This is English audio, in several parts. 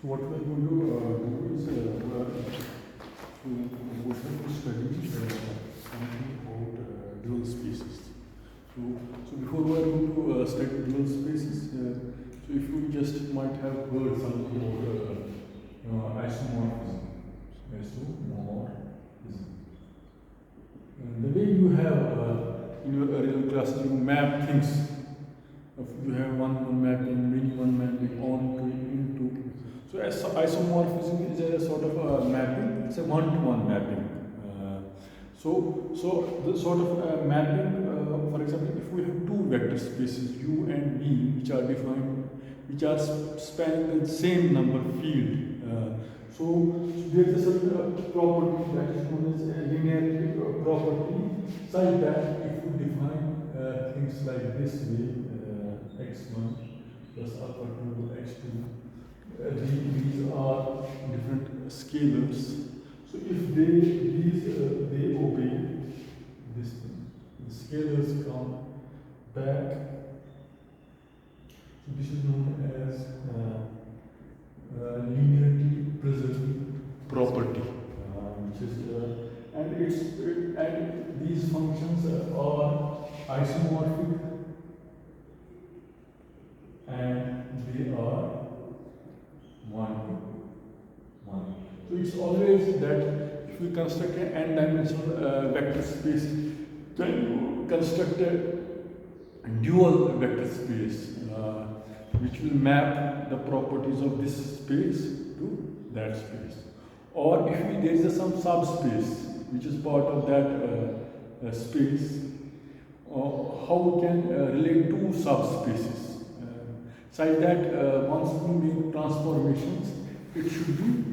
So what we are going to do is we are going to study something about dual spaces. So before we are going to study dual spaces, so if you just might have heard something about isomorphism. Isomorphism. The way you have in your earlier class, you map things. You have one mapping, many one mapping, on to, into. So isomorphism is a sort of a mapping. It's a one-to-one mapping. So the sort of mapping, for example, if we have two vector spaces U and V, which are defined, which are spanning the same number field. So there is a certain property that is known as a linearity property, such that if we define things like this way, x1 plus alpha 2 x2, these are different scalars. So if they obey this thing, the scalars come back. So this is known as linearity preserving property, which is and these functions are isomorphic and they are one to one. So it's always that if we construct an n-dimensional vector space, then you construct a dual vector space which will map the properties of this space to that space. Or if there is some subspace which is part of that space, how we can relate two subspaces, such that once we make transformations, it should be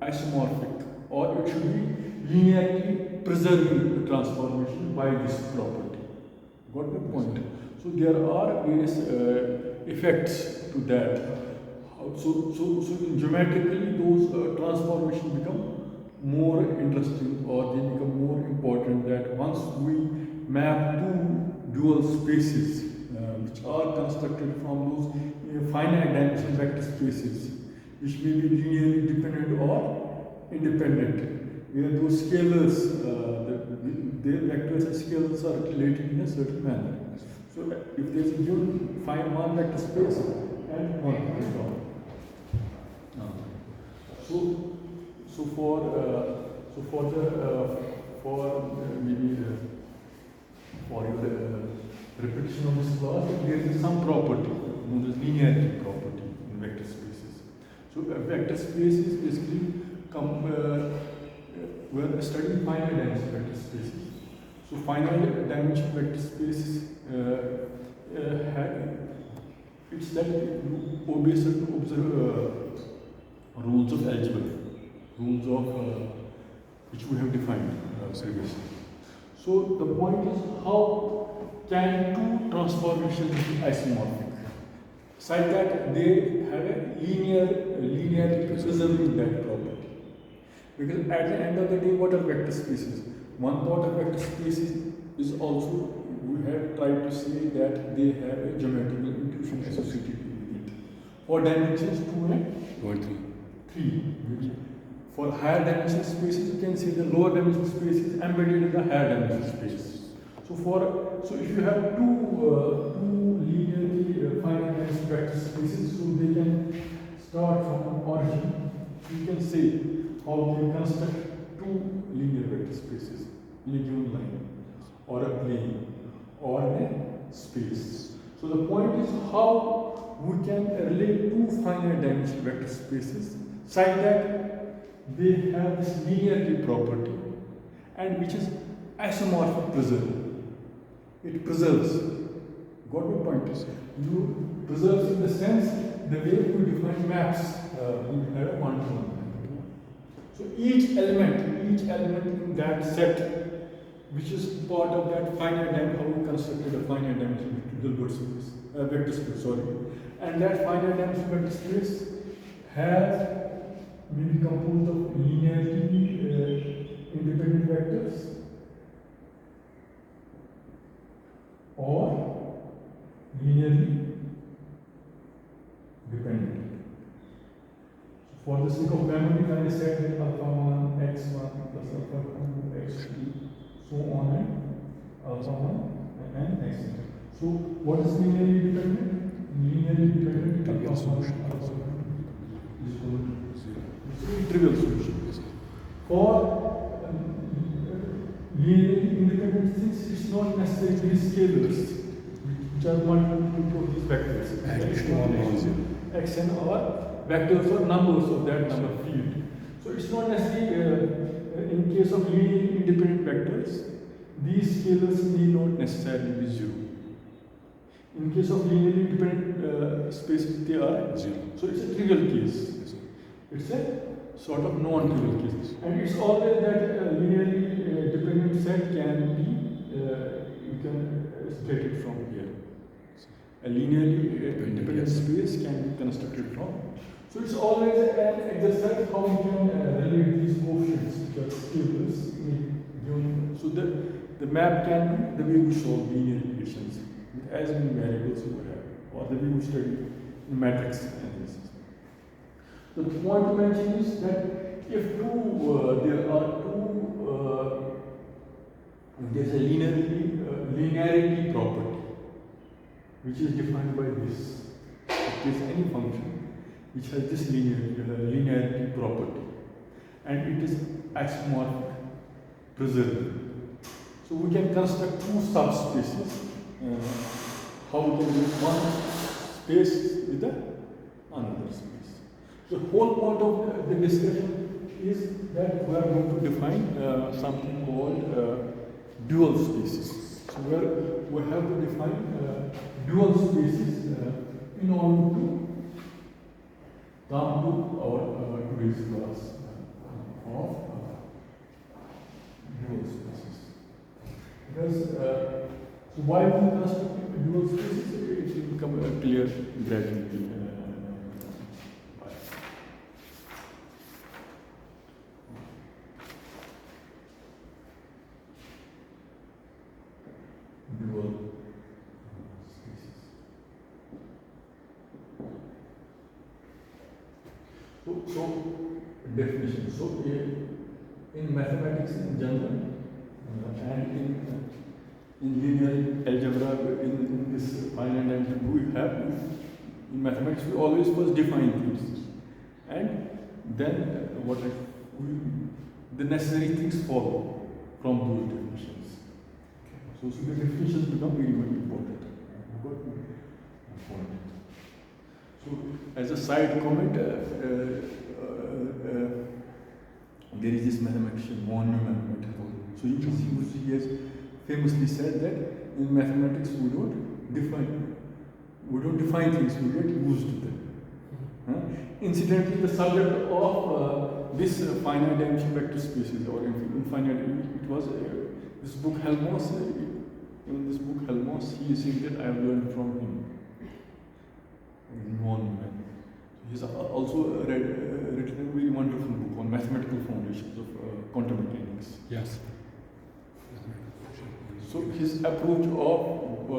isomorphic, or it should be linearly preserving the transformation by this property. Got the point? So there are various effects to that. So geometrically, those transformations become more interesting, or they become more important. That once we map two dual spaces, which are constructed from those finite dimensional vector spaces, which may be linearly dependent or independent, where those scalars, the vectors and scalars are related in a certain manner. So if there is a given one vector space and one vector. So for your repetition of this class, there is some property known as linearity property in vector spaces. So a vector space is basically we are studying finite dimensional vector spaces. So finite dimensional vector spaces it's that you obey certain rules of algebra, rules of which we have defined previously. So the point is, how can two transformations be isomorphic, such that they have a linearity preserving that property? Because at the end of the day, what are vector spaces? One part of vector spaces is also, we have tried to say that they have a geometrical intuition associated with it. For dimensions 2 and 3. For higher dimensional spaces, you can say the lower dimensional space is embedded in the higher dimensional space. So if you have two linearly finite dimensional vector spaces, so they can start from an origin. You can say how they construct two linear vector spaces in a given line, or a plane, or in a space. So the point is how we can relate two finite dimensional vector spaces such that they have this linearity property, and which is isomorphic preserving. It preserves. Got my point? You preserves in the sense the way we define maps. We have a one-to-one. So each element in that set, which is part of that finite dimension, how we constructed a finite dimension vector space, and that finite dimension vector space has maybe composed of linearly independent vectors or linearly dependent. For the sake of memory, when I said that alpha 1 x1 plus alpha 2 x2, so on and alpha 1 and x2. So what is linearly dependent? Linearly dependent alpha 1 alpha 2 is equal to 0. It's a trivial solution. For linearly independent things, it's not necessarily scalars, which are multiple of these vectors. X and R vectors or numbers of that number field. So it's not necessarily, in case of linearly independent vectors, these scalars need not necessarily be 0. In case of linearly independent spaces, they are 0. So it's a trivial case. It's a sort of non-trivial case. And it's always that linearly dependent set can be, you can state it from here. A linearly independent space can be constructed from. So it's always an exercise how we can relate these coefficients, which are scalars. So the map can be the way we solve linear equations with as many variables you have, or the way we study in matrix analysis. The point to mention is that if there are two, there's a linearity property, which is defined by this. If there's any function which has this linearity property, and it is axiomatic preserved. So we can construct two subspaces. How we can use one space with another space. The whole point of the discussion is that we are going to define something called dual spaces. So we have to define dual spaces in order to come to our today's class of dual spaces. Because so why we construct dual spaces, it will become clear gradually. Dual spaces. So definition. So in mathematics in general and in linear algebra, in this finite dimension we have, in mathematics we always first define things, and then the necessary things follow from those definitions. So the definitions become very much important. So as a side comment, there is this mathematician, von Neumann. So you can see he has famously said that in mathematics we don't define things, we get used to them. Incidentally, the subject of this finite dimension vector spaces or infinite, it was this book Helmholtz. In this book Helmholtz, he is saying that I have learned from him. Von Neumann. He has also written a very wonderful book on mathematical foundations of quantum mechanics. Yes. So his approach of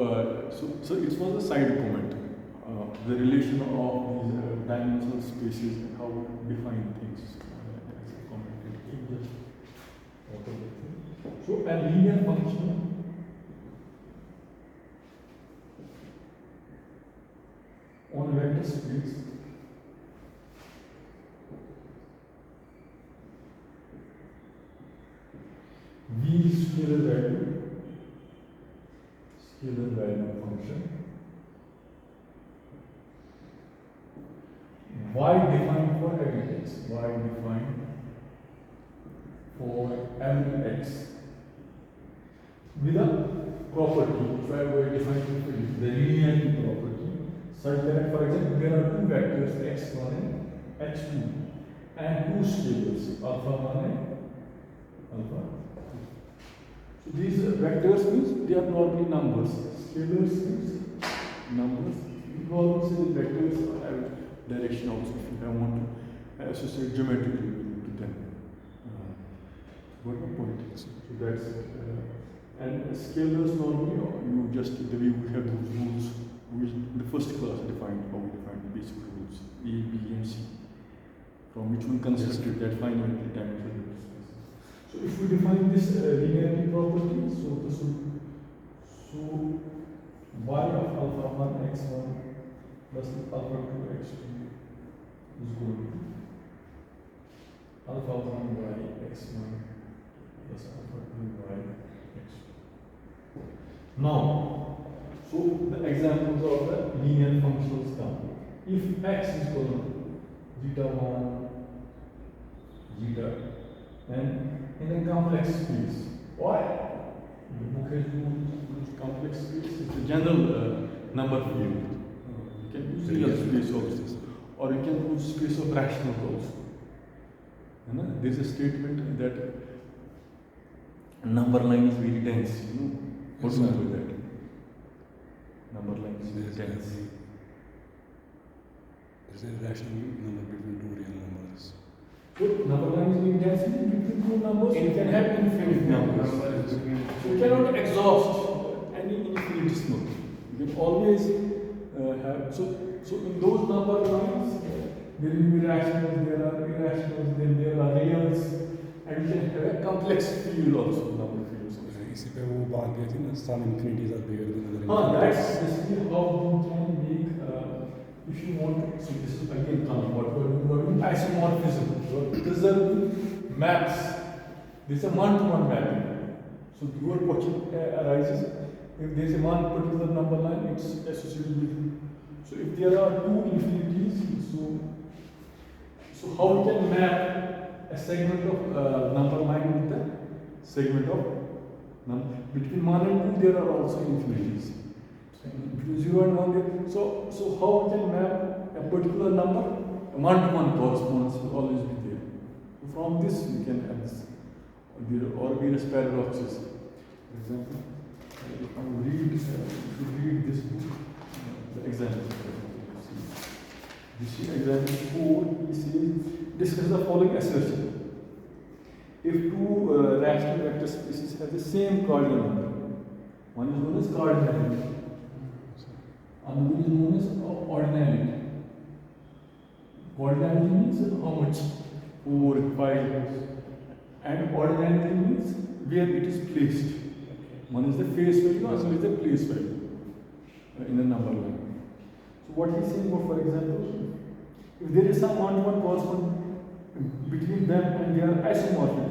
so it was a side comment, the relation of these dimensional spaces and how we define things as a comment. So a linear function on a vector space V scalar value function y defined for every x, y defined for every x with a property which I will define for you, the linearity property, such that, for example, there are two vectors x1 and x2 and two scalars alpha 1 and alpha 2. So these vectors means they are normally numbers. Scalars means numbers. You always say vectors have direction also if you want to associate geometrically to them. What the point is? So that's it. And scalars normally, you just the way we have those rules. We in the first class defined how we define the basic rules A, B, and C from which we constructed that finite dimensional vector space. So if we define this linearity property, so this would, so y of alpha 1 x1 plus alpha 2 x2 is equal to alpha 1 y x1 plus alpha 2 y x2. Now, so the examples of the linear functions come. If x is equal to zeta 1, zeta, and in a complex space, why? The book has used complex space is the general number field. You can use real space also, or you can use space of rational also. There is a statement that number line is very dense. What do you mean by that? Number line is very dense. There is a rational number between two real numbers. So number line is very dense between two numbers. You can have infinite numbers. So you cannot exhaust any infinitesimal. You can always have. So in those number lines, there will be rationals, there are irrationals, then there are reals, and you can have a complex field also, number fields. इसी पे वो बात भी थी ना, some infinities are bigger than other हाँ, infinities. that's basically how you can make. If you want to, so this is again comes what we're doing isomorphism. So preserving maps. This is a one-to-one mapping. So your question arises if there is a one particular number line, it's associated with. So if there are two infinities, so how we can map a segment of number line with the segment of number between 1 and 2 there are also infinities. Between 0 and 1 there, so how we can map a particular number, a one-to-one correspondence will always be there. So from this we can have this or various paradoxes. For example, if you read this book, the example. You see example 4, he says, discuss the following assertion. If two rational vector spaces have the same cardinal number, one is known as cardinality, another is known as ordinality. Cardinality means how much? 4, 5, and ordinality means where it is placed. One is the face value, another is the place value in a number line. So what he is saying, for example, if there is some one-to-one correspondence between them and they are isomorphic,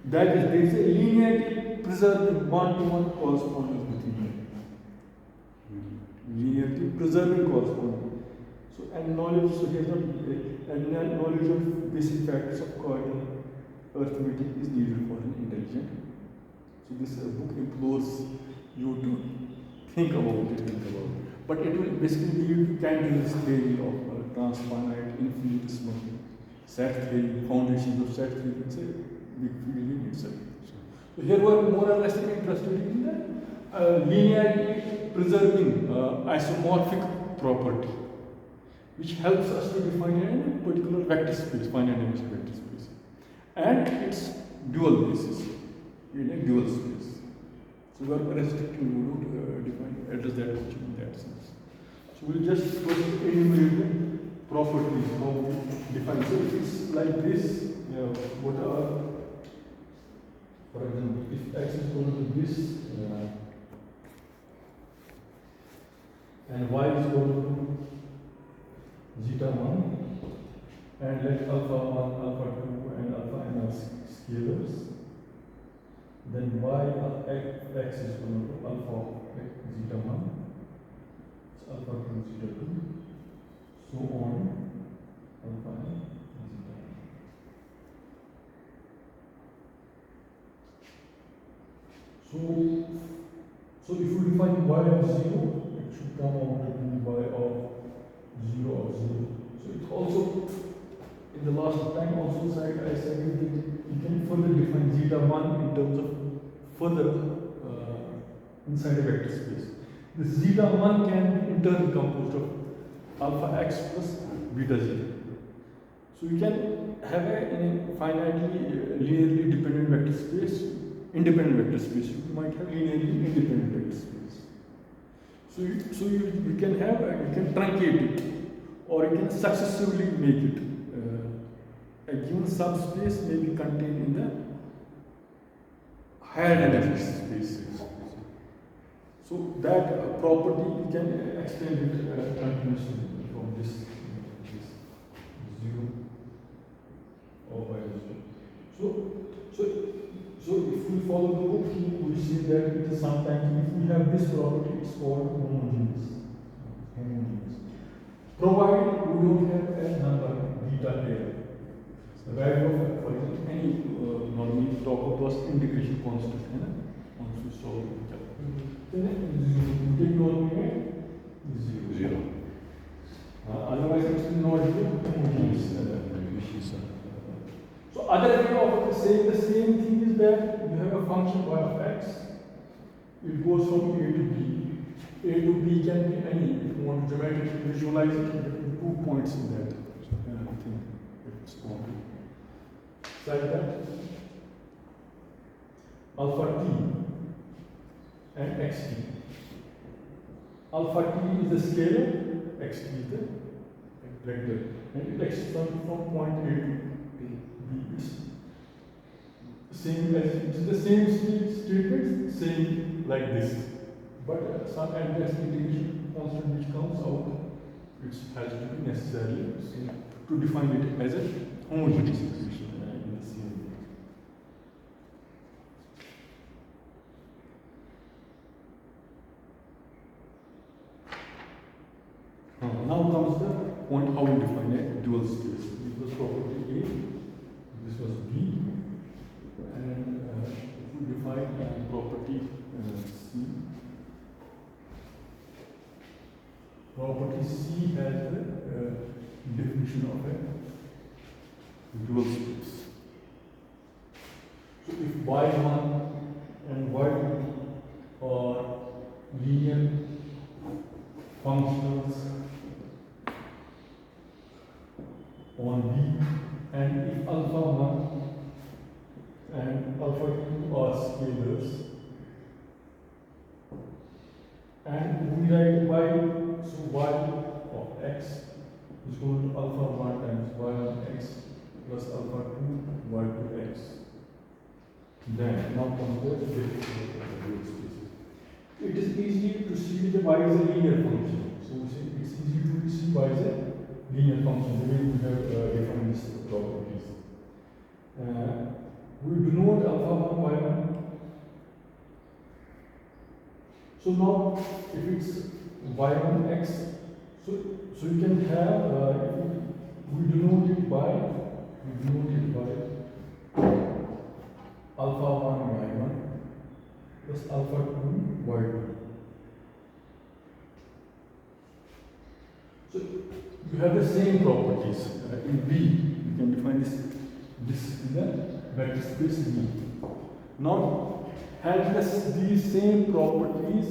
that is, there is a linearity preserving one-to-one correspondence between them. Linearity preserving correspondence. So, and knowledge, so here and knowledge of basic factors of coordinate arithmetic is needed for an intelligent. So this book implores you to think about it. But it will basically lead to Cantor's theory of transfinite, infinitesimal, set theory, foundations of set theory. It's a big field in itself. So here we are more or less interested in the linearity preserving isomorphic property, which helps us to define a particular vector space, finite dimensional vector space, and its dual basis in a dual space. So we are restricted to define, address that question in that sense. So we'll just first enumerate the properties, how we define. So if it's like this, what are, for example, if x is equal to this, and y is equal to zeta 1, and let alpha 1, alpha 2, and alpha n are scalars, then y of x is equal to alpha zeta 1, so alpha 2 zeta 2, so on, alpha n zeta 1. So if you define y of 0, it should come out to be y of 0 of 0. So it also, in the last time also said, I said that you can further define zeta 1 in terms of further inside a vector space. This zeta 1 can be internally composed of alpha x plus beta zeta. So you can have in a finitely linearly dependent vector space, independent vector space. You might have linearly independent vector space. So you can have, you can truncate it, or you can successively make it given subspace may be contained in the higher dynamic spaces. So that property you can extend it continuously from this 0 or by 0. So if we follow the book, we see that it is sometimes if we have this property, it's called homogeneous. Provided we don't have a number beta here. The value of, for example, any normally talk of those integration constant, once we solve it. Then you take your zero. Otherwise, it will not be homogeneous. So other way of saying the same thing is that you have a function y of x. It goes from a to b. A to b can be any. If you want to geometrically visualize it, you have 2 points in that thing. It's called like that. Alpha t and xt. Alpha t is the scalar, xt is the vector, and it extends from point A to B. It's the same statement, same like this, but some integration constant which comes out, it has to be necessarily same to define it as a homogeneous equation in the same way. Now comes the point how we define a dual space. This was property A, this was B, and we define property C. Property C has the definition of a dual space. So if y1 and y2 are linear functions on B, and if alpha 1 and alpha 2 are scalars, and we write y, so y of x is equal to alpha 1 times y of x plus alpha 2 y to x. Then now comes the definition of the dual space. It is easy to see that y is a linear function. So we say it's easy to see y is a linear function, the way we have defined these properties. We denote alpha 1 y1. So now if it's y1 x, so you can have, we denote it by alpha 1 y1 plus alpha 2 y2. So you have the same properties. In B, you can define this in the vector space B. Now, having these same properties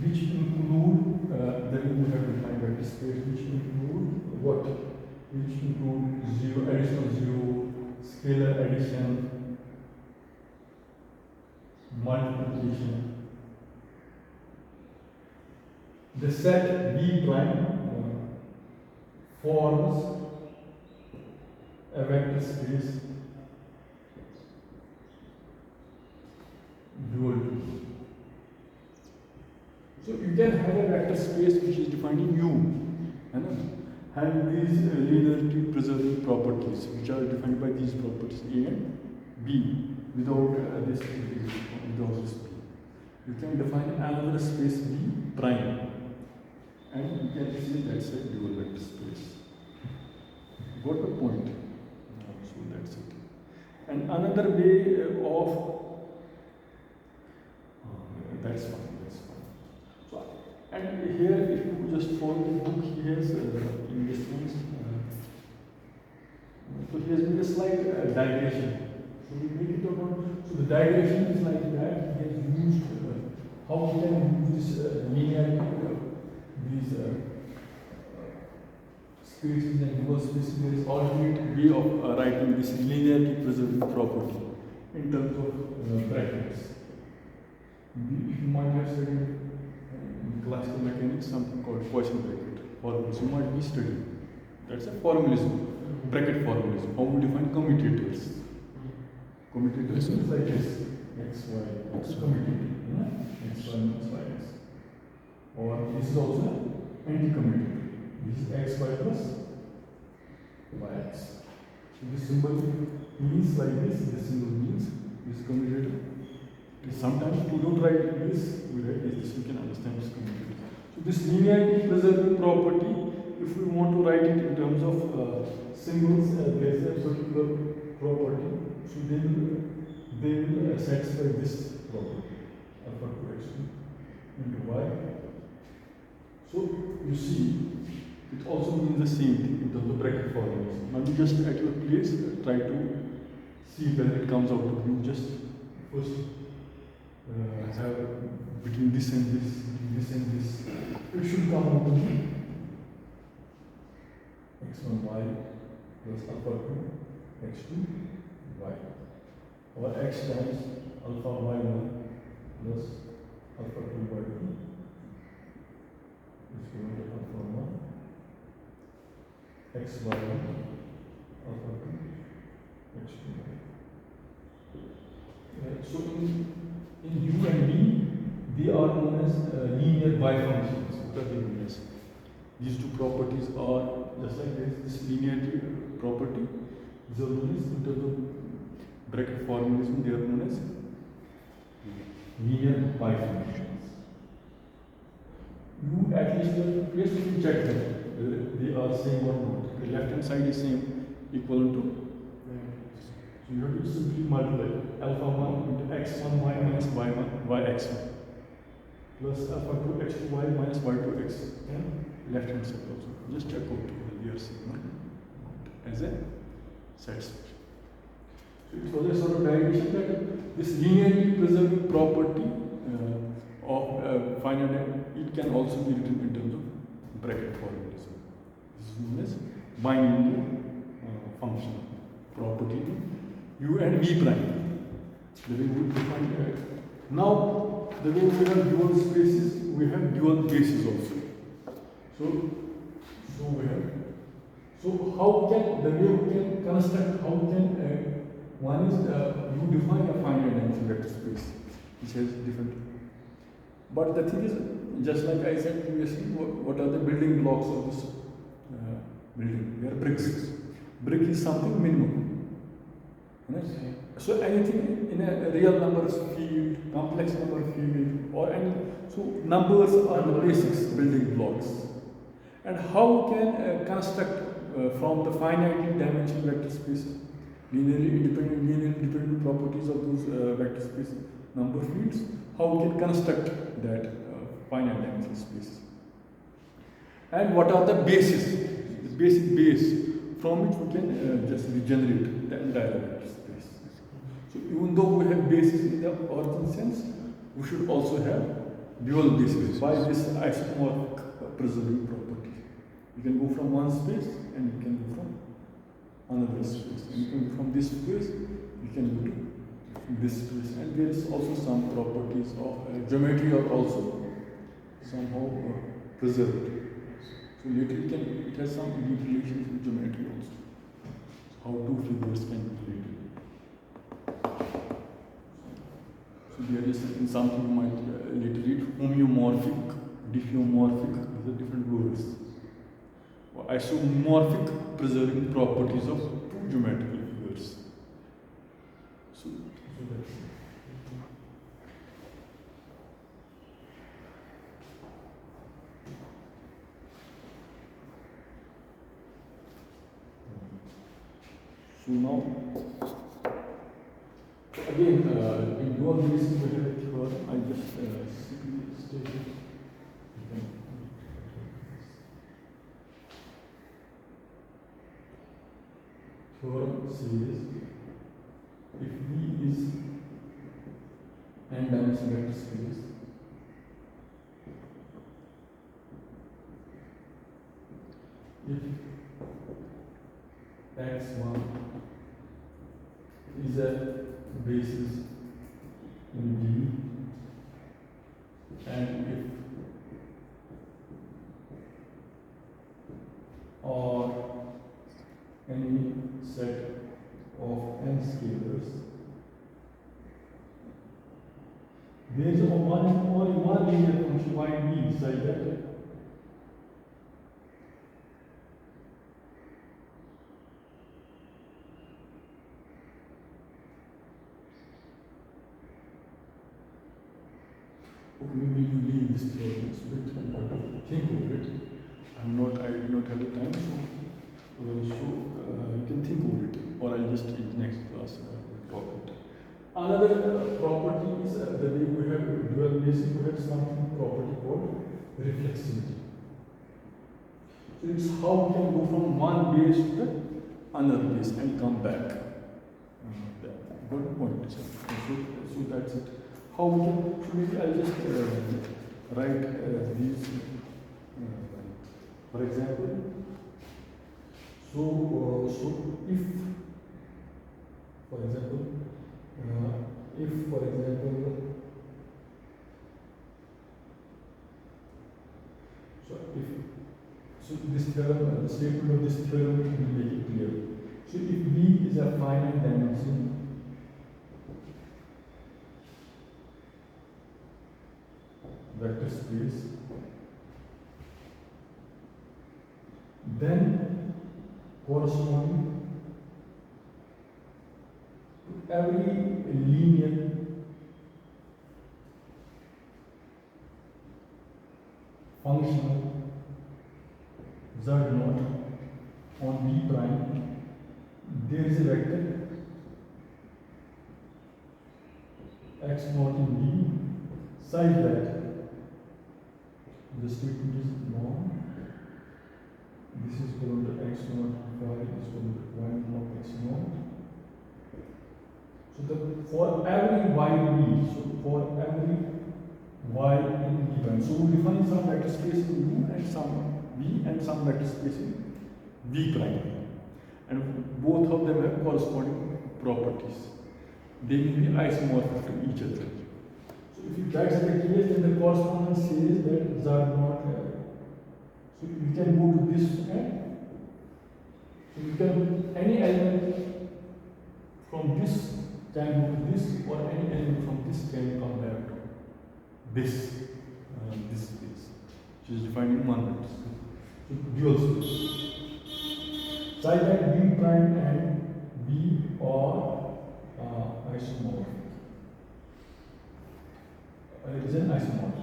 which include, then we have defined vector space which include what? Which include addition of 0, scalar addition, multiplication. The set B prime forms a vector space dual to B. So you can have a vector space which is defined in U, having these linearity preserving properties which are defined by these properties A and B without this B. You can define another space B prime, and you can see that's a dual vector space. Got the point? So that's it. And another way of that's fine. So, and here, if you just follow the book, he has in this things. So he has made a slight digression. So we make it about. So the digression is like that. He has used how we can use this linearity, these spaces and dual spaces. There is alternate way of writing this linearity preserving property in terms of brackets. You might have studied in classical mechanics something called Poisson bracket. Formulas you might be studying. That's a formalism. bracket formalism. How we define commutators? Commutators is like this: x, y, x commutator, x, y minus y, x. Or this is also anti-commutator. This is x, y plus yx. So this symbol means like this symbol means this commutator. Sometimes we don't write this, we write this, we can understand this commutator. So this linearity preserving property, if we want to write it in terms of symbols, there is a particular property, so they will satisfy this property, alpha 2x2 into y. So you see, it also means the same thing in terms of bracket formalism. Now you just at your place try to see whether it comes out to you. Just first have between this and this, between this and this. It should come out to be x1y plus alpha 2 x2 y, or x times alpha y1 plus alpha 2 y2 is given to alpha 1 x y1 alpha 2 x2 y. So in U and V, they are known as linear bifunctions. What are they known as? These two properties are just like this linearity property. These are known as, in terms of bracket formalism, they are known as linear bifunctions. You at least you check them. They are same or not. The left hand side is same, equivalent to. So you have to simply multiply alpha 1 into x1 y minus y1 yx1 plus alpha 2 x2 y minus y2 x, and left hand side also. Just check out we are sigma as a satisfaction. So it was a sort of derivation that this linearity preserving property of finite, it can also be written in terms of bracket formalism. This is known as bilinear function property U and V prime. The way we define it. Now, the way we have dual spaces, we have dual bases also. So we have. So how can the way we can construct? How can one is you define a finite dimension vector space which has different. But the thing is, just like I said previously, what are the building blocks of this building? They are bricks. Brick is something minimum. Right? So anything in a real numbers field, complex number field, or any, so numbers are the basics building blocks. And how can construct from the finite dimension vector space, linearly independent properties of those vector space number fields? How we can construct that finite dimension space? And what are the bases, the basic base from which we can just regenerate the entire vector space? So even though we have bases in the origin sense, we should also have dual bases by this isomorphic preserving property. You can go from one space and you can go from another space. And you can go from this space, you can go to this space. And there is also some properties of geometry are also somehow preserved. So later it has some deep relations with geometry also. How two figures can be related. So there is something you might later read, homeomorphic, diffeomorphic, these are different words. Or isomorphic preserving properties of two geometrical figures. So that's it. So now, again, in dual basis we have a theorem. I just simply state it. Theorem says if V is n-dimensional vector space, if x1 is a basis in V, and if or any set of n scalars, there is only one linear function y b such that maybe you leave this theorem a bit and think over it. I do not have the time, so you can think over it, or I'll just in the next class talk about it. Another property is the way we have dual basis, we have something property called reflexivity. So it's how we can go from one base to the another base and come back. Good point, sir. So that's it. How we can, so maybe I'll just write these, for example, so if, for example, so this theorem, the statement of this theorem will make it clear. So if V is a finite dimension vector space, then corresponding to every linear functional z naught on B prime, there is a vector x naught in B such that the statement is norm. This is called the x naught, y is called the y naught x naught. So for every y b, so for every y in B prime, so we define some vector space in U and some V and some vector space in V prime, and both of them have corresponding properties. They may be isomorphic to each other. If that's the case, then the correspondence says that z naught. So you can go to this end. So you can, any element from this can go to this, or any element from this can come back to this space, which is defined in one vector space. So dual space. Such that B prime and B are isomorphic. It is an isomorphism.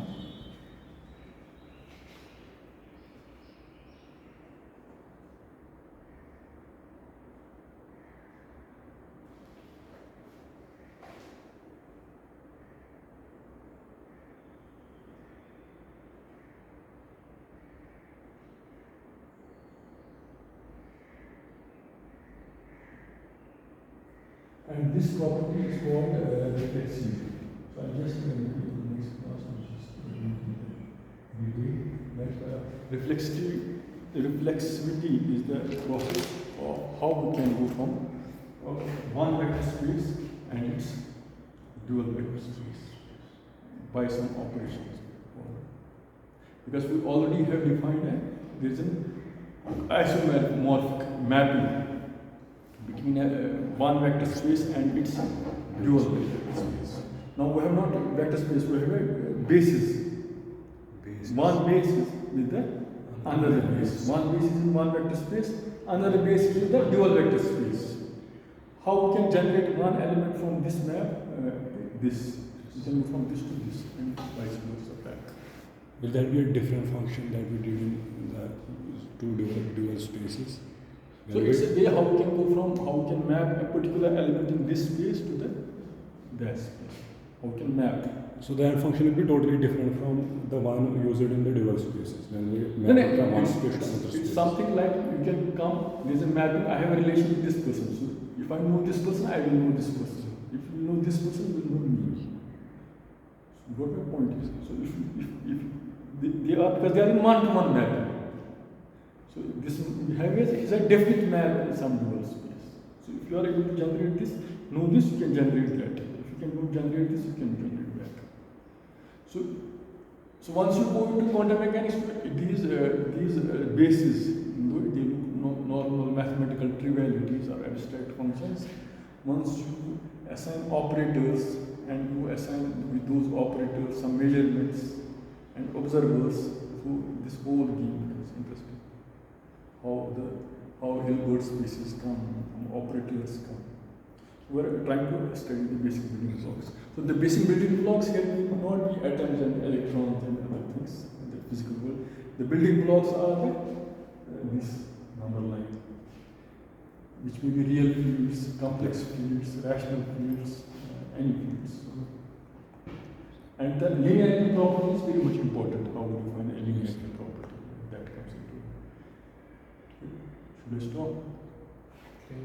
And this property is called reflexivity. So I'm just going to do the next class, which is reflexivity is the process of how we can go from one vector space and its dual vector space by some operations. Because we already have defined that there is an isomorphic mapping between one vector space and its dual vector space. Now we have not vector space, we have a basis. One basis with the another basis. One basis in one vector space, another basis with the dual vector space. How we can generate one element from this map to this? We can move from this to this and vice versa back. Will that be a different function that we did in the two dual spaces? So it's a way how we can go from, how we can map a particular element in this space to that space. How we can map. So that function will be totally different from the one used in the dual spaces. When we map from one space to another space. It's something like you can come, there's a mapping, I have a relation with this person. So if I know this person, I will know this person. If you know this person, you will know me. So what my point is. So if they are, because they are in one-to-one mapping. So this behavior is a definite map in some dual space. So if you are able to generate this, know this, you can generate that. If you can generate this, you can generate that. So once you go into quantum mechanics, these bases, they look normal mathematical trivialities or abstract functions, once you assign operators and you assign with those operators some measurements and observers, so this whole game becomes interesting. How Hilbert spaces come, operators come. We are trying to study the basic building blocks. So the basic building blocks here will not be atoms and electrons and other things in the physical world. The building blocks are this number line, which may be real fields, complex fields, rational fields, any fields. And the linearity property is very much important. How do you find a linearity property that comes into it? Should I stop? Okay.